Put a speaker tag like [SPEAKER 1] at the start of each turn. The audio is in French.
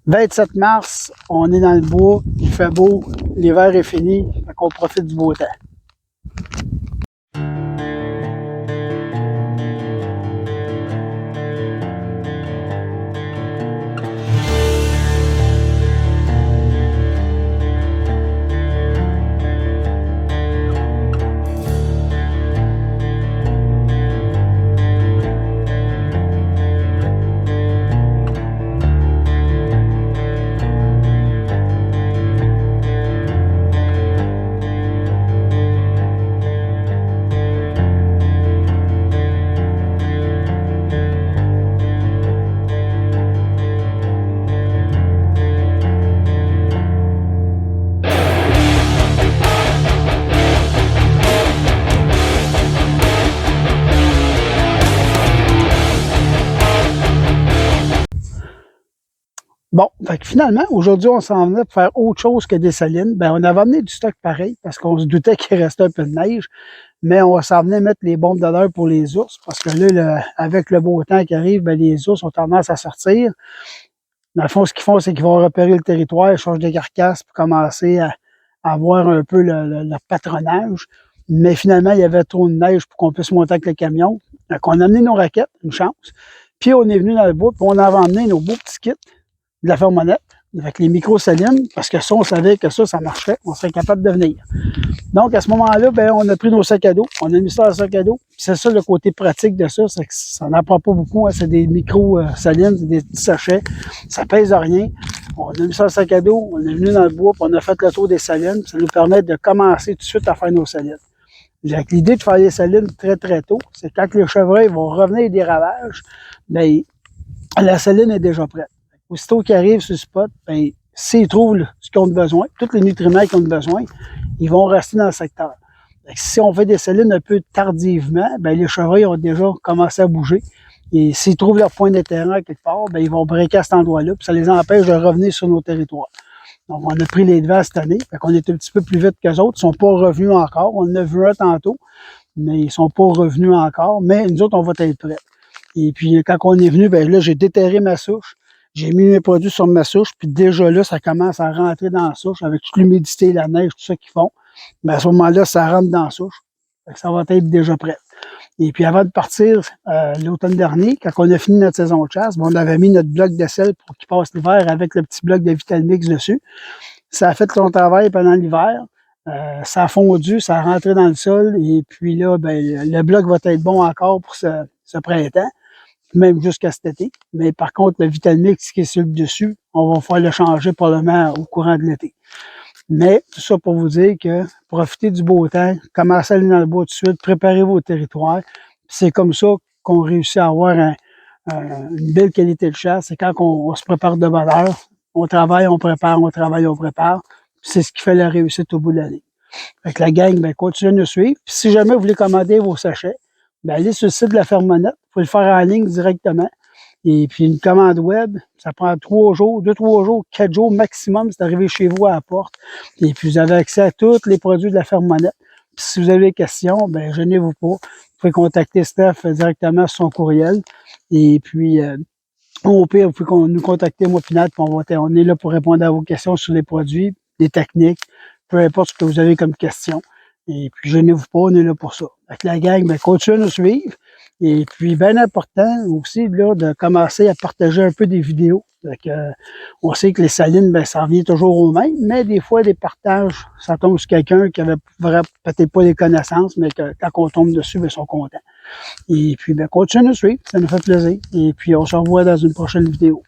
[SPEAKER 1] 27 mars, on est dans le bois, il fait beau, l'hiver est fini, fait qu'on profite du beau temps. Bon, fait que finalement, aujourd'hui, on s'en venait pour faire autre chose que des salines. Ben, on avait amené du stock pareil, parce qu'on se doutait qu'il restait un peu de neige, mais on s'en venait mettre les bombes de l'air pour les ours, parce que là, avec le beau temps qui arrive, ben, les ours ont tendance à sortir. Dans le fond, ce qu'ils font, c'est qu'ils vont repérer le territoire, ils changent de carcasse pour commencer à voir un peu leur patronage. Mais finalement, il y avait trop de neige pour qu'on puisse monter avec le camion. Donc, on a amené nos raquettes, une chance. Puis, on est venu dans le bois, puis on avait emmené nos beaux petits kits de la Fermonette, avec les micro-salines, parce que ça, on savait que ça marcherait, on serait capable de venir. Donc, à ce moment-là, ben, on a pris nos sacs à dos, on a mis ça dans le sac à dos. C'est ça le côté pratique de ça, c'est que ça n'en prend pas beaucoup, hein, c'est des micro-salines, c'est des petits sachets, ça pèse rien. On a mis ça dans le sac à dos, on est venu dans le bois, puis on a fait le tour des salines, ça nous permet de commencer tout de suite à faire nos salines. L'idée de faire les salines très très tôt, c'est quand les chevreuils vont revenir des ravages, ben, la saline est déjà prête. Aussitôt qu'ils arrivent sur le spot, ben, s'ils trouvent ce qu'ils ont besoin, tous les nutriments qu'ils ont besoin, ils vont rester dans le secteur. Si on fait des salines un peu tardivement, ben, les chevreuils ont déjà commencé à bouger. Et s'ils trouvent leur point d'intérêt quelque part, ben, ils vont breaker à cet endroit-là, puis ça les empêche de revenir sur nos territoires. Donc, on a pris les devants cette année, fait qu'on est un petit peu plus vite qu'eux autres. Ils ne sont pas revenus encore. On en a vu un tantôt, mais ils ne sont pas revenus encore. Mais nous autres, on va être prêts. Et puis, quand on est venu, ben là, j'ai déterré ma souche. J'ai mis mes produits sur ma souche, puis déjà là, ça commence à rentrer dans la souche avec toute l'humidité, la neige, tout ça qu'ils font. Mais à ce moment-là, ça rentre dans la souche. Ça va être déjà prêt. Et puis avant de partir l'automne dernier, quand on a fini notre saison de chasse, on avait mis notre bloc de sel pour qu'il passe l'hiver avec le petit bloc de Vitalmix dessus. Ça a fait son travail pendant l'hiver. Ça a fondu, ça a rentré dans le sol. Et puis là, ben, le bloc va être bon encore pour ce printemps, même jusqu'à cet été. Mais par contre, le Vitalmix qui est sur le dessus, on va falloir le changer probablement au courant de l'été. Mais tout ça pour vous dire que profitez du beau temps, commencez à aller dans le bois tout de suite, préparez vos territoires. C'est comme ça qu'on réussit à avoir une belle qualité de chasse. C'est quand on se prépare de bonne heure. On travaille, on prépare, on travaille, on prépare. C'est ce qui fait la réussite au bout de l'année. Avec la gang, ben, continuez de nous suivre. Puis si jamais vous voulez commander vos sachets, ben, allez sur le site de la Fermonette. Vous pouvez le faire en ligne directement. Et puis une commande web, ça prend 3 jours, 2-3 jours, 4 jours maximum, c'est arrivé chez vous à la porte. Et puis vous avez accès à tous les produits de la Fermonette. Puis si vous avez des questions, ben gênez-vous pas. Vous pouvez contacter Steph directement sur son courriel. Et puis au pire, vous pouvez nous contacter, moi Pinat, puis on est là pour répondre à vos questions sur les produits, les techniques, peu importe ce que vous avez comme question. Et puis gênez-vous pas, on est là pour ça. Avec la gang, ben continuez à nous suivre. Et puis, bien important aussi, là, de commencer à partager un peu des vidéos. Donc, on sait que les salines, ben, ça revient toujours au même, mais des fois, des partages, ça tombe sur quelqu'un qui avait peut-être pas les connaissances, mais que quand on tombe dessus, ben, ils sont contents. Et puis, ben, continuez à nous suivre, ça nous fait plaisir. Et puis, on se revoit dans une prochaine vidéo.